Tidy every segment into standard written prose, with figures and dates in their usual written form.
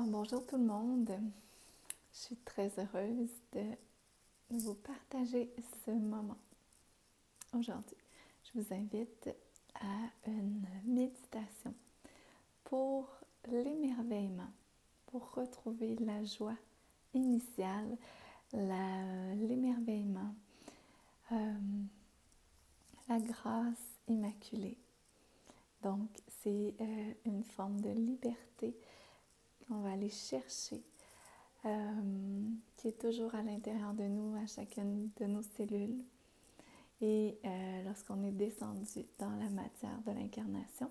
Alors, bonjour tout le monde. Je suis très heureuse de vous partager ce moment. Aujourd'hui, je vous invite à une méditation pour l'émerveillement, pour retrouver la joie initiale, l'émerveillement, la grâce immaculée. Donc, c'est une forme de liberté qu'on va aller chercher, qui est toujours à l'intérieur de nous, à chacune de nos cellules. Et lorsqu'on est descendu dans la matière de l'incarnation,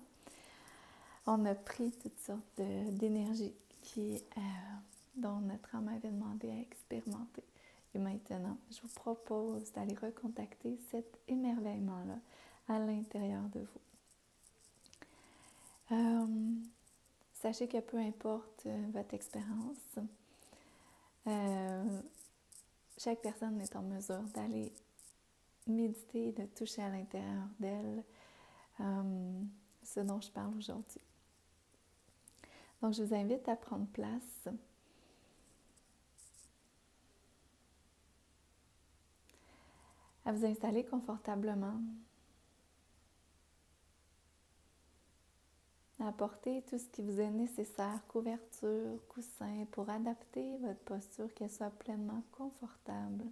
on a pris toutes sortes d'énergie dont notre âme avait demandé à expérimenter. Et maintenant, je vous propose d'aller recontacter cet émerveillement-là à l'intérieur de vous. Sachez que peu importe votre expérience, chaque personne est en mesure d'aller méditer, de toucher à l'intérieur d'elle ce dont je parle aujourd'hui. Donc, je vous invite à prendre place. À vous installer confortablement. À apporter tout ce qui vous est nécessaire, couverture, coussin, pour adapter votre posture, qu'elle soit pleinement confortable,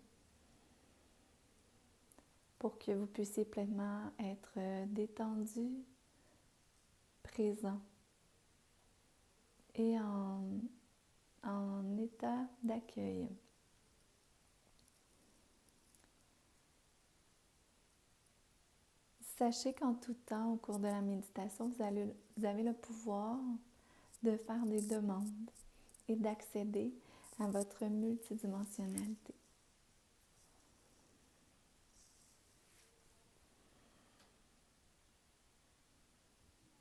pour que vous puissiez pleinement être détendu, présent et en état d'accueil. Sachez qu'en tout temps, au cours de la méditation, vous avez le pouvoir de faire des demandes et d'accéder à votre multidimensionnalité.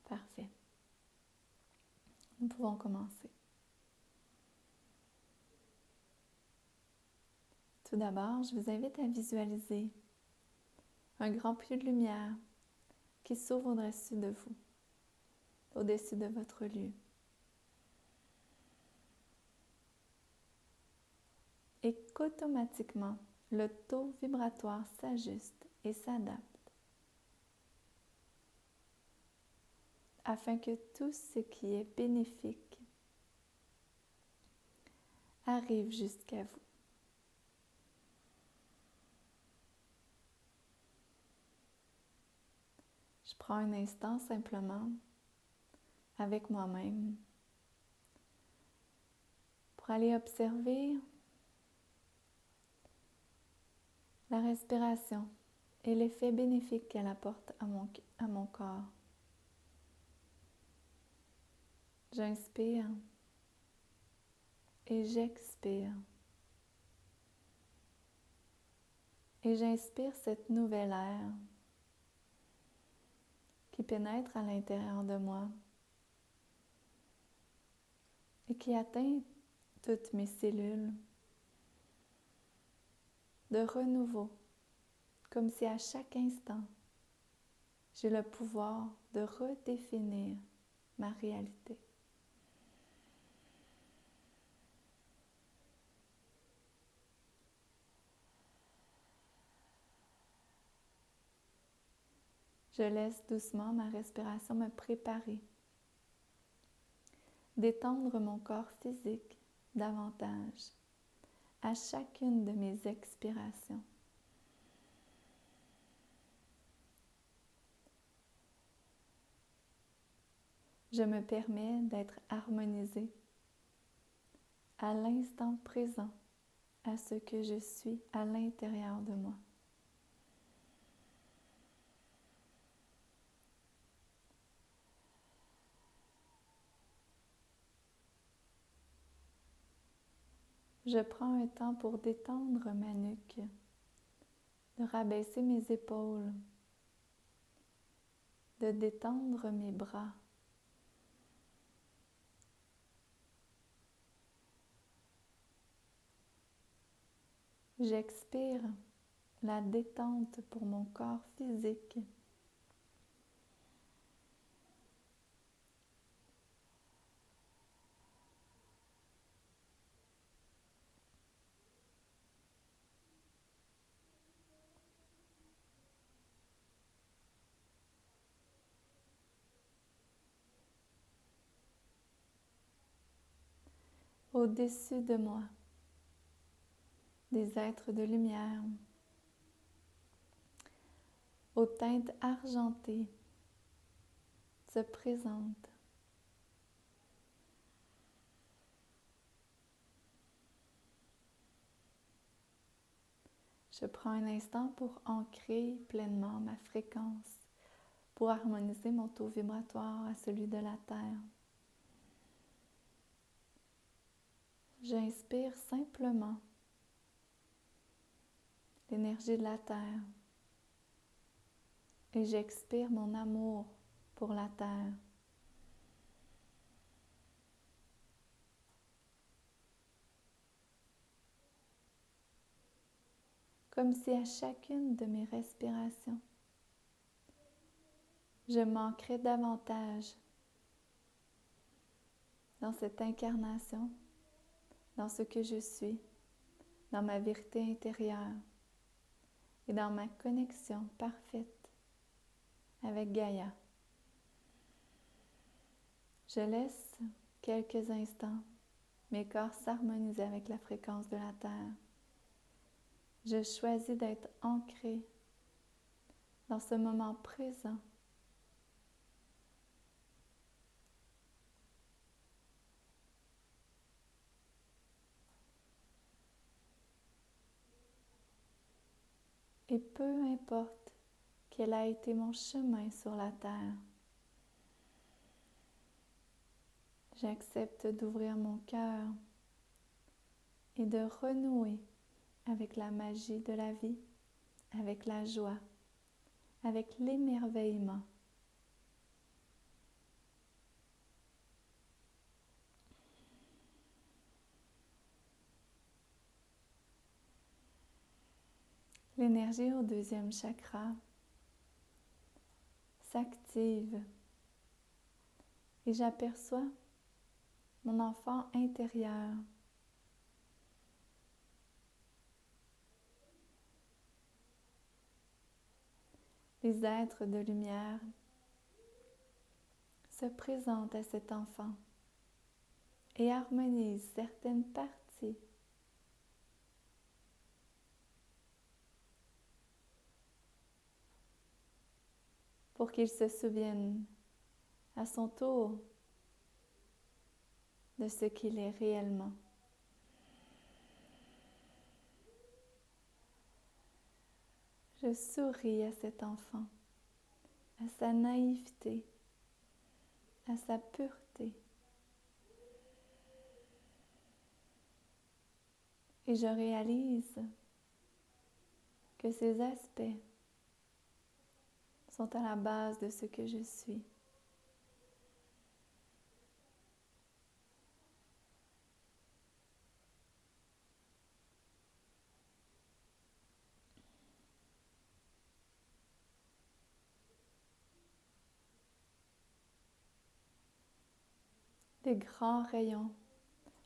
Parfait. Nous pouvons commencer. Tout d'abord, je vous invite à visualiser un grand puits de lumière qui s'ouvre au-dessus de vous, au-dessus de votre lieu. Et qu'automatiquement, le taux vibratoire s'ajuste et s'adapte afin que tout ce qui est bénéfique arrive jusqu'à vous. Je prends un instant simplement avec moi-même pour aller observer la respiration et l'effet bénéfique qu'elle apporte à mon corps. J'inspire et j'expire. Et j'inspire cette nouvelle air qui pénètre à l'intérieur de moi et qui atteint toutes mes cellules de renouveau, comme si à chaque instant, j'ai le pouvoir de redéfinir ma réalité. Je laisse doucement ma respiration me préparer, d'étendre mon corps physique davantage à chacune de mes expirations. Je me permets d'être harmonisée à l'instant présent, à ce que je suis à l'intérieur de moi. Je prends un temps pour détendre ma nuque, de rabaisser mes épaules, de détendre mes bras. J'expire la détente pour mon corps physique. au-dessus de moi, des êtres de lumière, aux teintes argentées, se présentent. Je prends un instant pour ancrer pleinement ma fréquence, pour harmoniser mon taux vibratoire à celui de la Terre. J'inspire simplement l'énergie de la Terre et j'expire mon amour pour la Terre. Comme si à chacune de mes respirations, je m'ancrais davantage dans cette incarnation, dans ce que je suis, dans ma vérité intérieure et dans ma connexion parfaite avec Gaïa. Je laisse quelques instants mes corps s'harmoniser avec la fréquence de la Terre. Je choisis d'être ancré dans ce moment présent. Et peu importe quel a été mon chemin sur la Terre, j'accepte d'ouvrir mon cœur et de renouer avec la magie de la vie, avec la joie, avec l'émerveillement. L'énergie au deuxième chakra s'active et j'aperçois mon enfant intérieur. Les êtres de lumière se présentent à cet enfant et harmonisent certaines parties pour qu'il se souvienne à son tour de ce qu'il est réellement. Je souris à cet enfant, à sa naïveté, à sa pureté. Et je réalise que ces aspects sont à la base de ce que je suis. Des grands rayons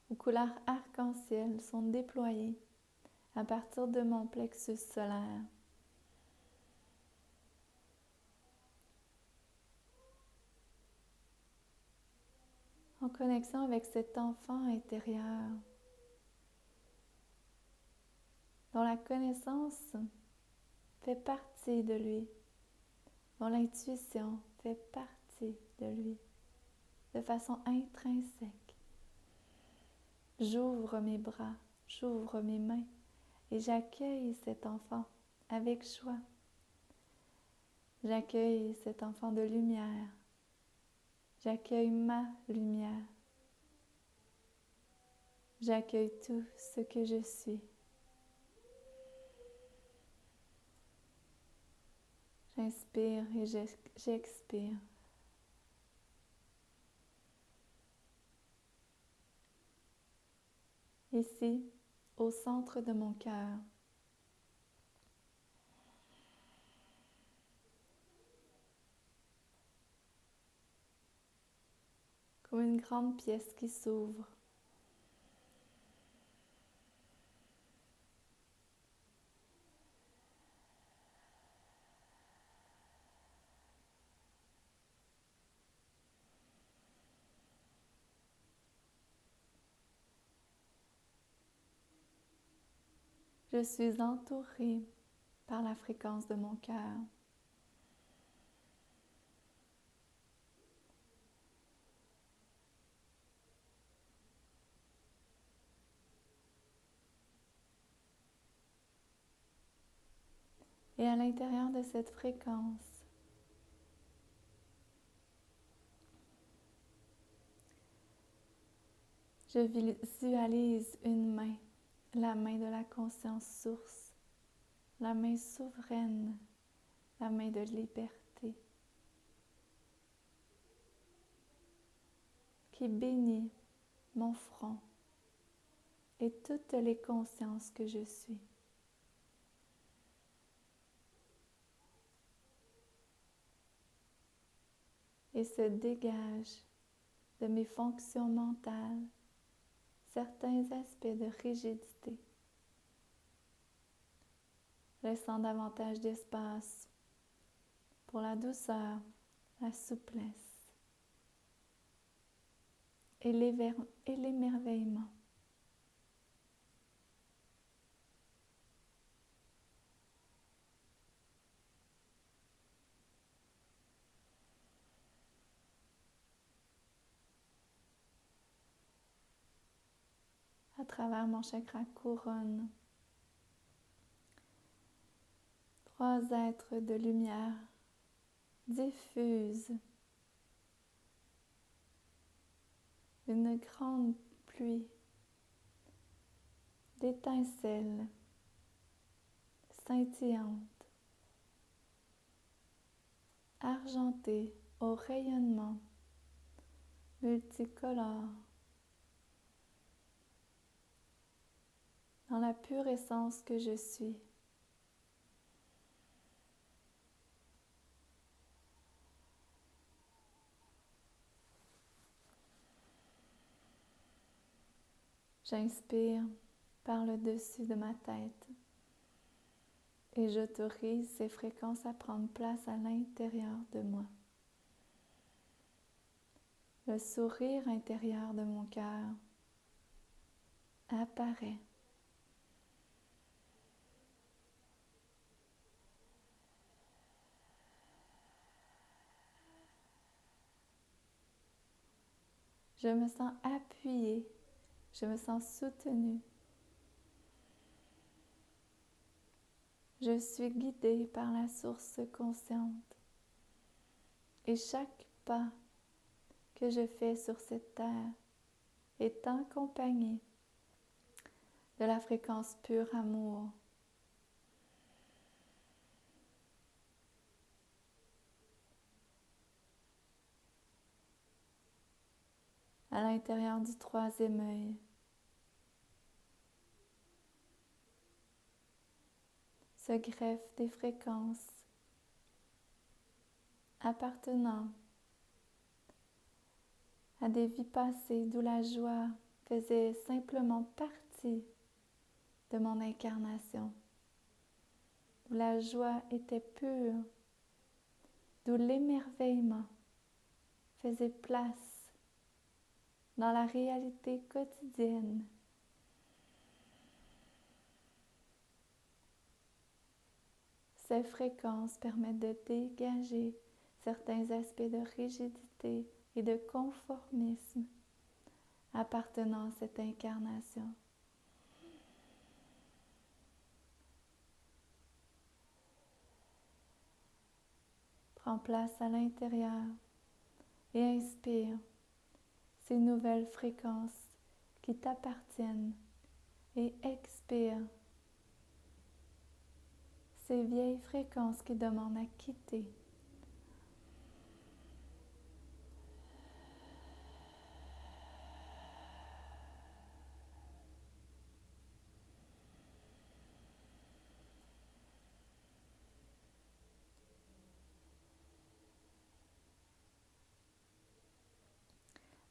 aux couleurs arc-en-ciel sont déployés à partir de mon plexus solaire. En connexion avec cet enfant intérieur, dont la connaissance fait partie de lui, dont l'intuition fait partie de lui, de façon intrinsèque. J'ouvre mes bras, j'ouvre mes mains et j'accueille cet enfant avec joie. J'accueille cet enfant de lumière. J'accueille ma lumière. J'accueille tout ce que je suis. J'inspire et j'expire. Ici, au centre de mon cœur, comme une grande pièce qui s'ouvre. Je suis entourée par la fréquence de mon cœur. Et à l'intérieur de cette fréquence, je visualise une main, la main de la conscience source, la main souveraine, la main de liberté, qui bénit mon front et toutes les consciences que je suis. Et se dégage de mes fonctions mentales certains aspects de rigidité, laissant davantage d'espace pour la douceur, la souplesse et l'émerveillement. À travers mon chakra couronne, 3 êtres de lumière diffusent une grande pluie d'étincelles scintillantes, argentées au rayonnement multicolore, dans la pure essence que je suis. J'inspire par le dessus de ma tête et j'autorise ces fréquences à prendre place à l'intérieur de moi. Le sourire intérieur de mon cœur apparaît. Je me sens appuyée, je me sens soutenue. Je suis guidée par la source consciente et chaque pas que je fais sur cette terre est accompagné de la fréquence pure amour. À l'intérieur du 3e œil, se greffent des fréquences appartenant à des vies passées d'où la joie faisait simplement partie de mon incarnation, où la joie était pure, d'où l'émerveillement faisait place dans la réalité quotidienne. Ces fréquences permettent de dégager certains aspects de rigidité et de conformisme appartenant à cette incarnation. Prends place à l'intérieur et inspire ces nouvelles fréquences qui t'appartiennent et expire ces vieilles fréquences qui demandent à quitter.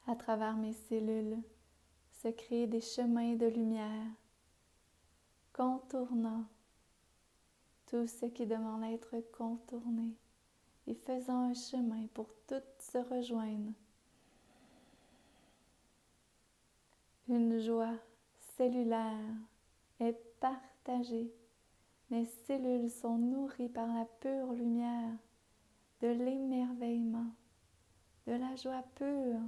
À travers mes cellules se créent des chemins de lumière contournant tout ce qui demande à être contourné et faisant un chemin pour toutes se rejoindre. Une joie cellulaire est partagée. Mes cellules sont nourries par la pure lumière de l'émerveillement, de la joie pure.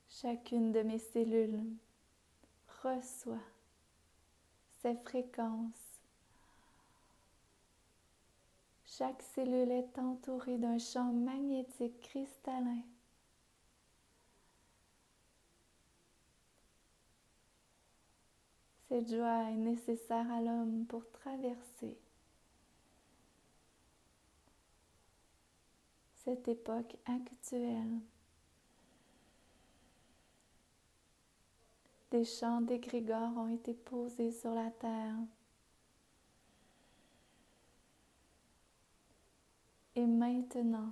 Chacune de mes cellules reçoit ces fréquences. Chaque cellule est entourée d'un champ magnétique cristallin. Cette joie est nécessaire à l'homme pour traverser cette époque actuelle. Des chants d'égrégores ont été posés sur la terre. Et maintenant,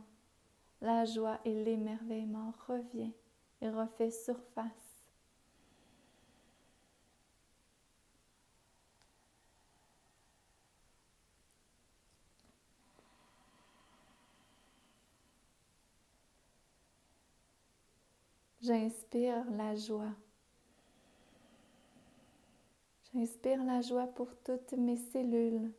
la joie et l'émerveillement revient et refait surface. J'inspire la joie. J'inspire la joie pour toutes mes cellules.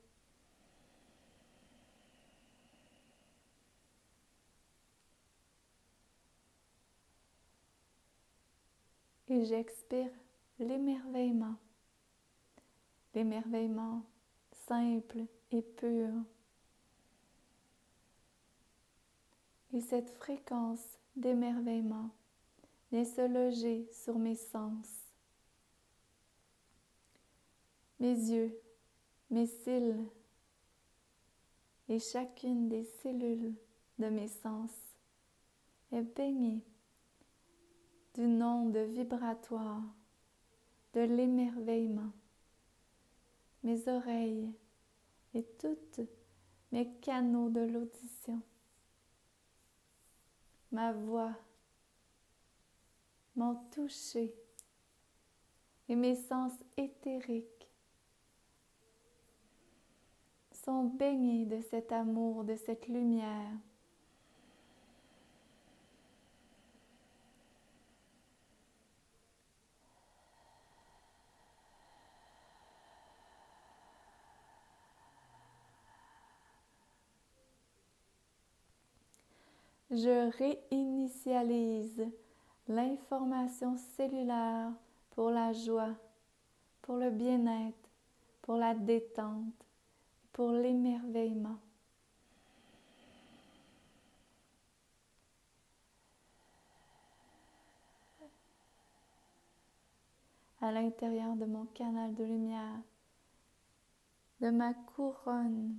Et j'expire l'émerveillement. L'émerveillement simple et pur. Et cette fréquence d'émerveillement vient se loger sur mes sens. Mes yeux, mes cils et chacune des cellules de mes sens est baignée d'une onde vibratoire de l'émerveillement. Mes oreilles et toutes mes canaux de l'audition, ma voix, mon toucher et mes sens éthériques sont baignés de cet amour, de cette lumière. Je réinitialise l'information cellulaire pour la joie, pour le bien-être, pour la détente, pour l'émerveillement. À l'intérieur de mon canal de lumière, de ma couronne,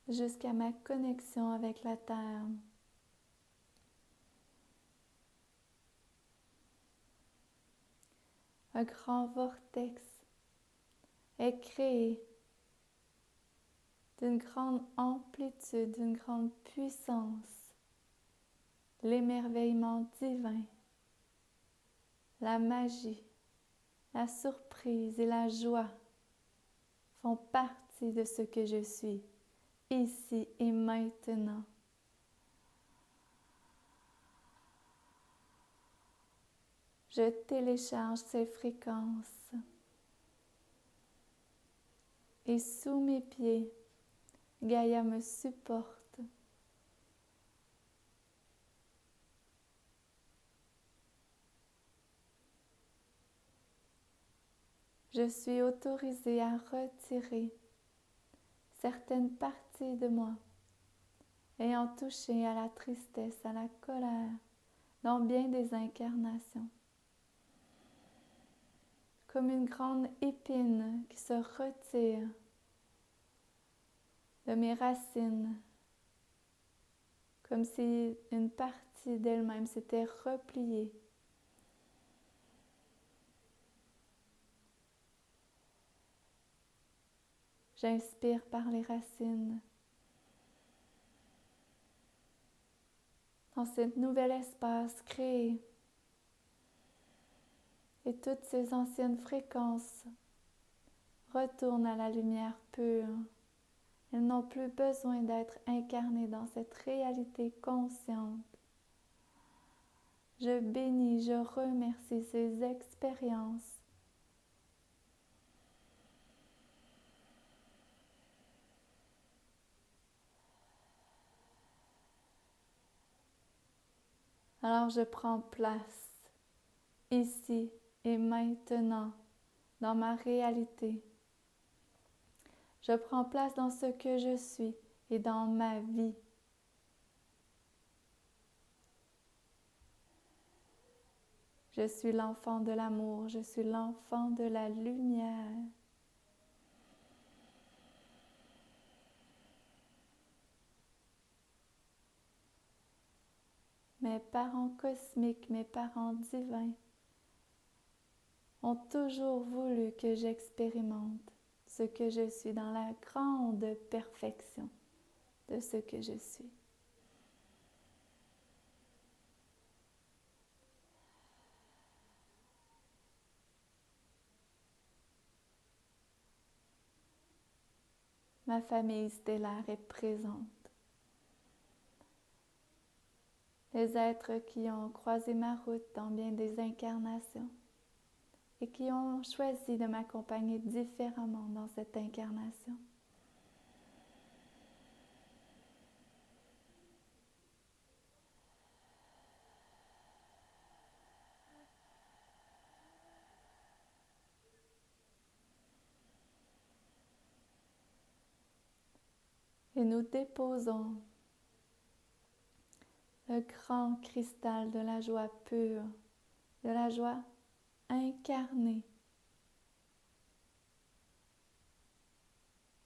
jusqu'à ma connexion avec la Terre. Un grand vortex est créé d'une grande amplitude, d'une grande puissance, l'émerveillement divin, la magie, la surprise et la joie font partie de ce que je suis, ici et maintenant. Je télécharge ces fréquences et sous mes pieds, Gaïa me supporte. Je suis autorisée à retirer certaines parties de moi ayant touché à la tristesse, à la colère dans bien des incarnations. Comme une grande épine qui se retire de mes racines, comme si une partie d'elle-même s'était repliée. J'inspire par les racines. Dans ce nouvel espace créé, et toutes ces anciennes fréquences retournent à la lumière pure. Elles n'ont plus besoin d'être incarnées dans cette réalité consciente. Je bénis, je remercie ces expériences. Alors je prends place ici et maintenant dans ma réalité. Je prends place dans ce que je suis et dans ma vie. Je suis l'enfant de l'amour, je suis l'enfant de la lumière. Mes parents cosmiques, mes parents divins ont toujours voulu que j'expérimente ce que je suis dans la grande perfection de ce que je suis. Ma famille stellaire est présente. Les êtres qui ont croisé ma route dans bien des incarnations et qui ont choisi de m'accompagner différemment dans cette incarnation. Et nous déposons le grand cristal de la joie pure, de la joie incarnée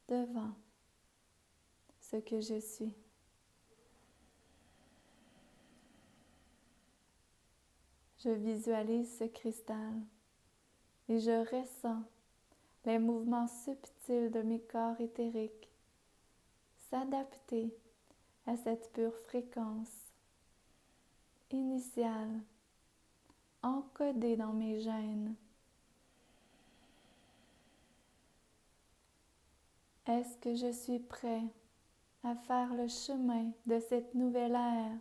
devant ce que je suis. Je visualise ce cristal et je ressens les mouvements subtils de mes corps éthériques s'adapter à cette pure fréquence initiale encodée dans mes gènes. Est-ce que je suis prêt à faire le chemin de cette nouvelle ère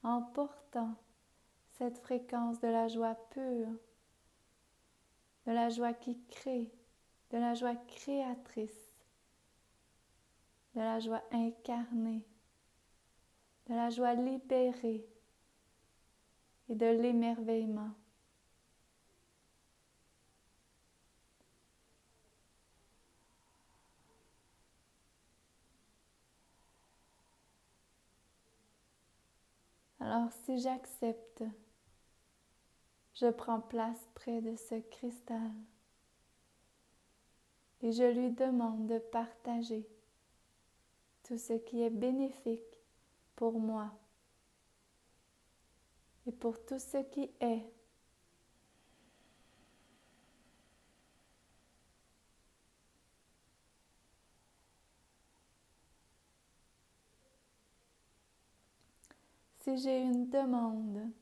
en portant cette fréquence de la joie pure, de la joie qui crée, de la joie créatrice, de la joie incarnée, de la joie libérée et de l'émerveillement. Alors si j'accepte, je prends place près de ce cristal et je lui demande de partager tout ce qui est bénéfique pour moi et pour tout ce qui est. Si j'ai une demande,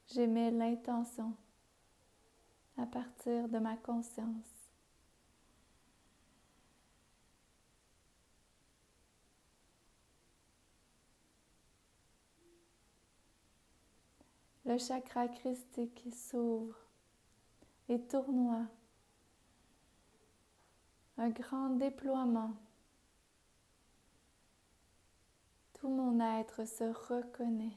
j'émets l'intention à partir de ma conscience. Le chakra christique s'ouvre et tournoie. Un grand déploiement. Tout mon être se reconnaît.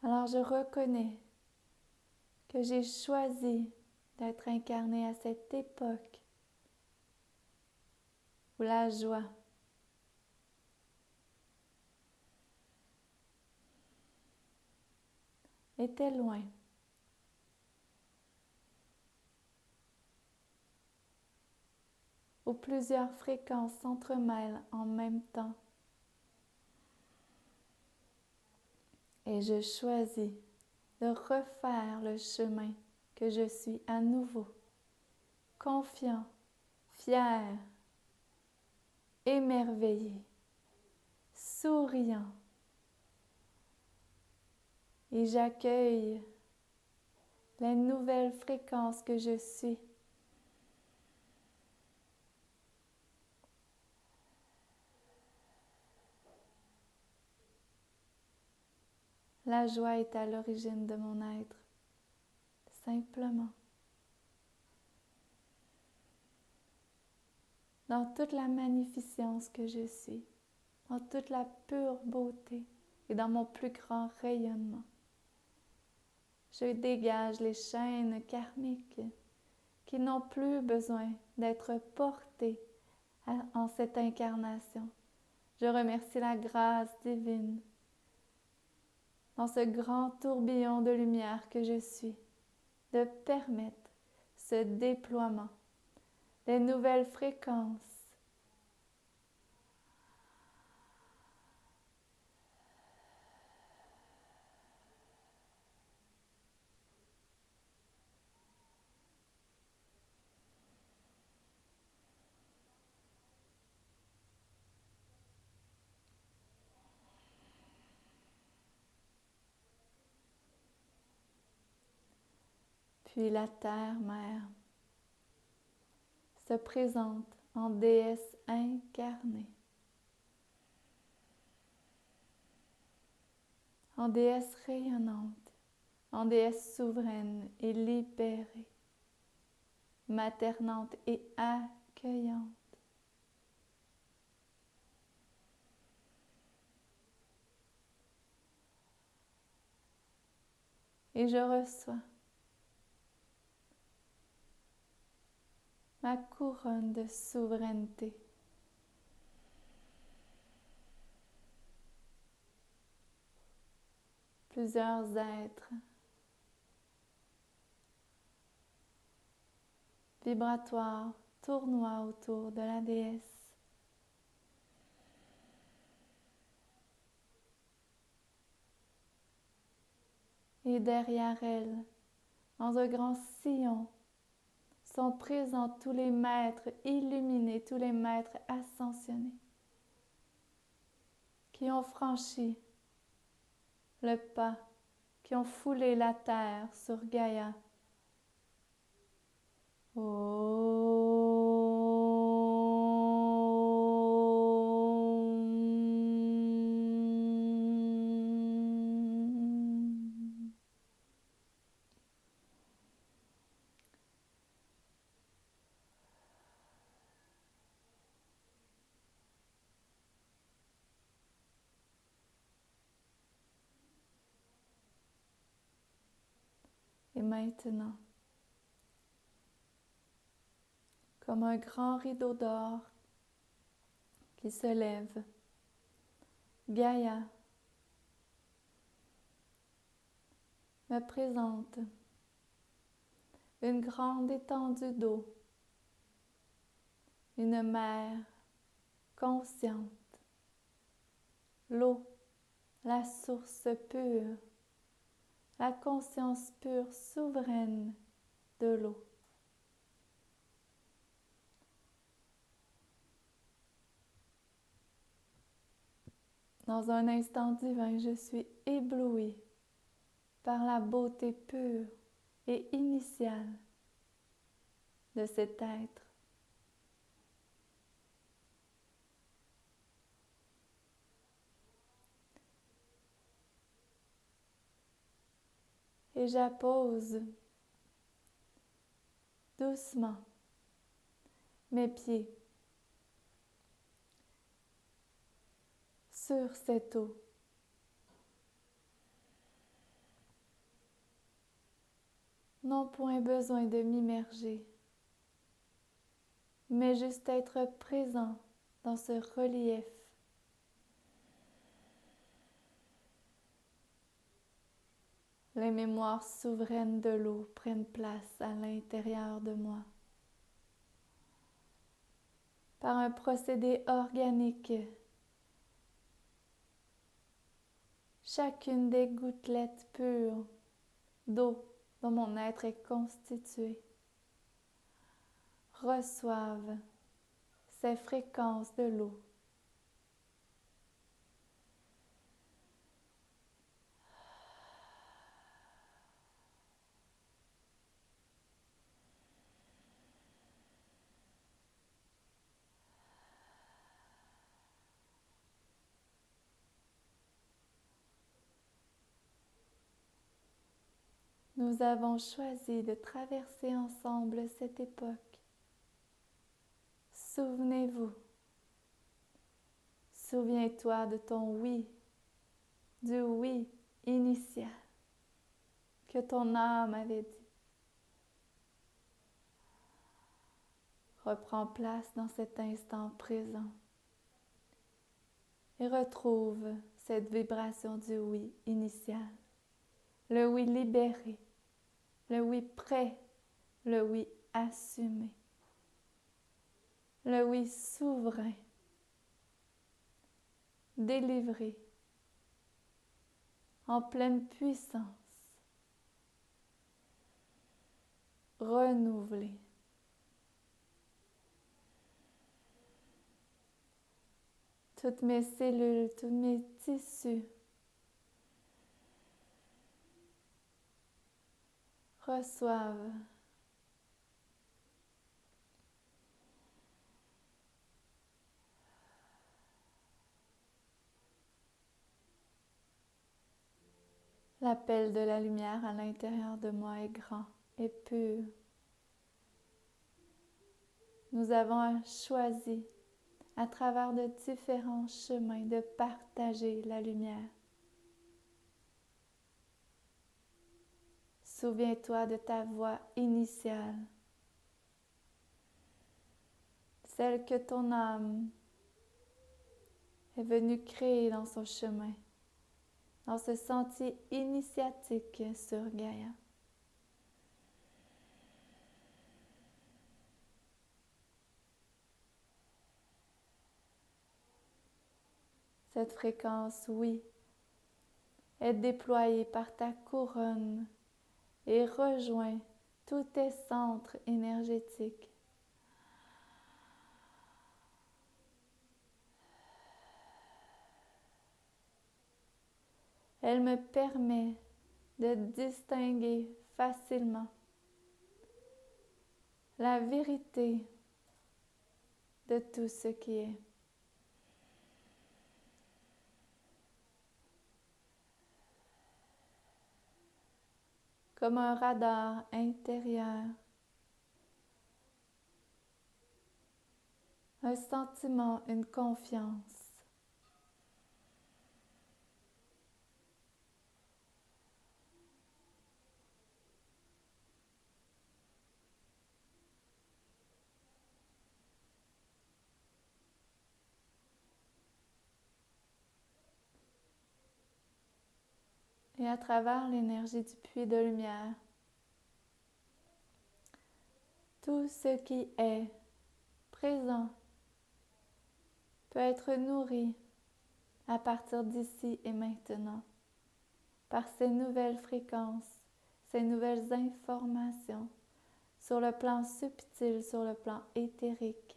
Alors je reconnais que j'ai choisi d'être incarnée à cette époque où la joie était loin. Où plusieurs fréquences s'entremêlent en même temps. Et je choisis de refaire le chemin que je suis à nouveau, confiant, fier émerveillé, souriant. Et j'accueille les nouvelles fréquences que je suis. La joie est à l'origine de mon être, simplement. Dans toute la magnificence que je suis, dans toute la pure beauté et dans mon plus grand rayonnement. Je dégage les chaînes karmiques qui n'ont plus besoin d'être portées en cette incarnation. Je remercie la grâce divine dans ce grand tourbillon de lumière que je suis, de permettre ce déploiement, les nouvelles fréquences. Puis la terre-mère se présente en déesse incarnée, en déesse rayonnante, en déesse souveraine et libérée, maternante et accueillante. Et je reçois ma couronne de souveraineté. Plusieurs êtres vibratoires tournoient autour de la déesse. Et derrière elle, dans un grand sillon, sont présents tous les maîtres illuminés, tous les maîtres ascensionnés qui ont franchi le pas, qui ont foulé la terre sur Gaïa. Et maintenant, comme un grand rideau d'or qui se lève, Gaïa me présente une grande étendue d'eau, une mer consciente, l'eau, la source pure, la conscience pure souveraine de l'eau. Dans un instant divin, je suis éblouie par la beauté pure et initiale de cet être. Et j'appose doucement mes pieds sur cette eau. Non point besoin de m'immerger, mais juste être présent dans ce relief. Les mémoires souveraines de l'eau prennent place à l'intérieur de moi. Par un procédé organique, chacune des gouttelettes pures d'eau dont mon être est constitué reçoivent ces fréquences de l'eau. Nous avons choisi de traverser ensemble cette époque. Souvenez-vous, souviens-toi de ton oui, du oui initial que ton âme avait dit. Reprends place dans cet instant présent et retrouve cette vibration du oui initial, le oui libéré, le oui prêt, le oui assumé, le oui souverain, délivré, en pleine puissance, renouvelé. Toutes mes cellules, tous mes tissus reçoivent l'appel de la lumière à l'intérieur de moi est grand et pur. Nous avons choisi, à travers de différents chemins, de partager la lumière. Souviens-toi de ta voix initiale, celle que ton âme est venue créer dans son chemin, dans ce sentier initiatique sur Gaïa. Cette fréquence, oui, est déployée par ta couronne et rejoint tous tes centres énergétiques. Elle me permet de distinguer facilement la vérité de tout ce qui est. Comme un radar intérieur, un sentiment, une confiance. Et à travers l'énergie du puits de lumière, tout ce qui est présent peut être nourri à partir d'ici et maintenant par ces nouvelles fréquences, ces nouvelles informations sur le plan subtil, sur le plan éthérique.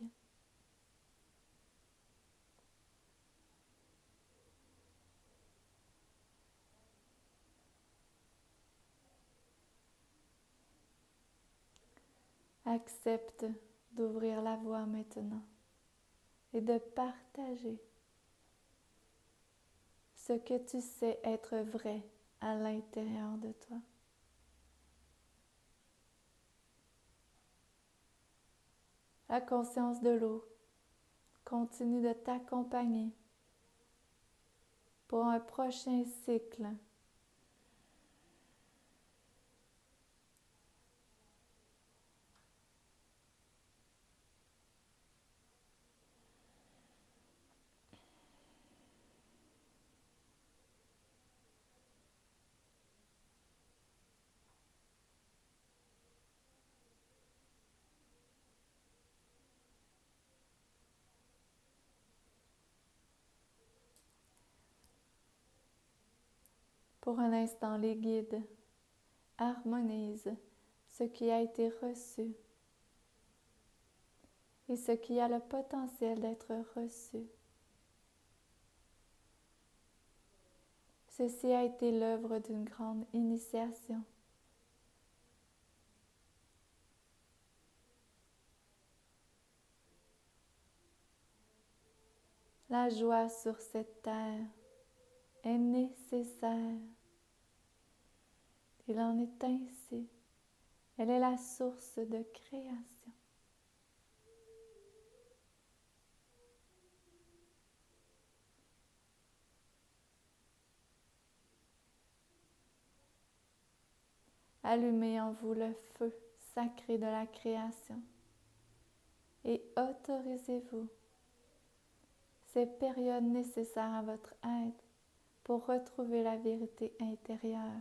Accepte d'ouvrir la voie maintenant et de partager ce que tu sais être vrai à l'intérieur de toi. La conscience de l'eau continue de t'accompagner pour un prochain cycle. Pour un instant, les guides harmonisent ce qui a été reçu et ce qui a le potentiel d'être reçu. Ceci a été l'œuvre d'une grande initiation. La joie sur cette terre est nécessaire. Il en est ainsi. Elle est la source de création. Allumez en vous le feu sacré de la création et autorisez-vous ces périodes nécessaires à votre être pour retrouver la vérité intérieure.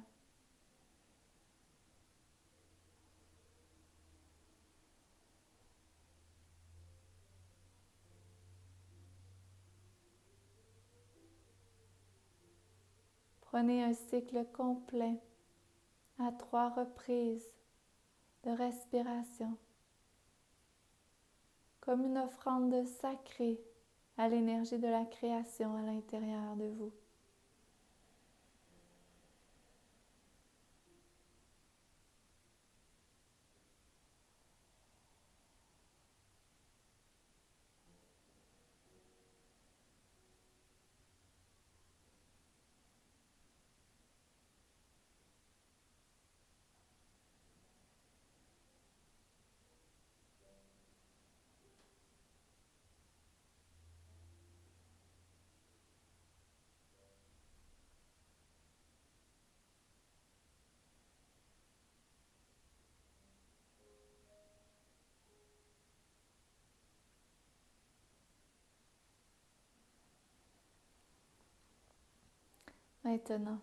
Prenez un cycle complet à 3 reprises de respiration comme une offrande sacrée à l'énergie de la création à l'intérieur de vous. Maintenant,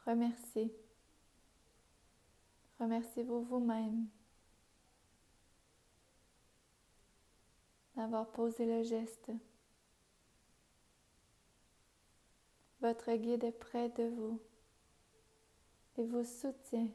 remerciez-vous vous-même d'avoir posé le geste. Votre guide est près de vous et vous soutient.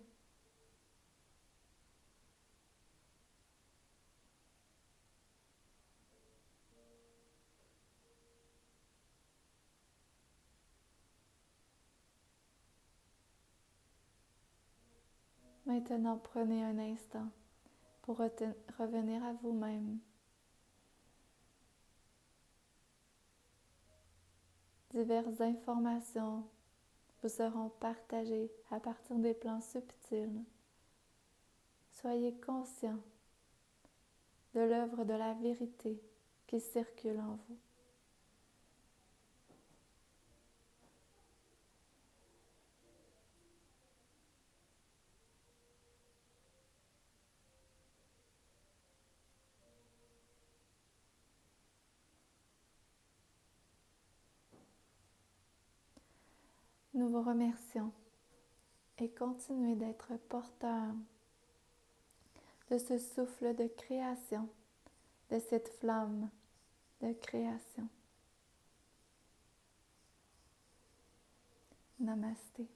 Maintenant, prenez un instant pour revenir à vous-même. Diverses informations vous seront partagées à partir des plans subtils. Soyez conscient de l'œuvre de la vérité qui circule en vous. Nous vous remercions et continuez d'être porteurs de ce souffle de création, de cette flamme de création. Namasté.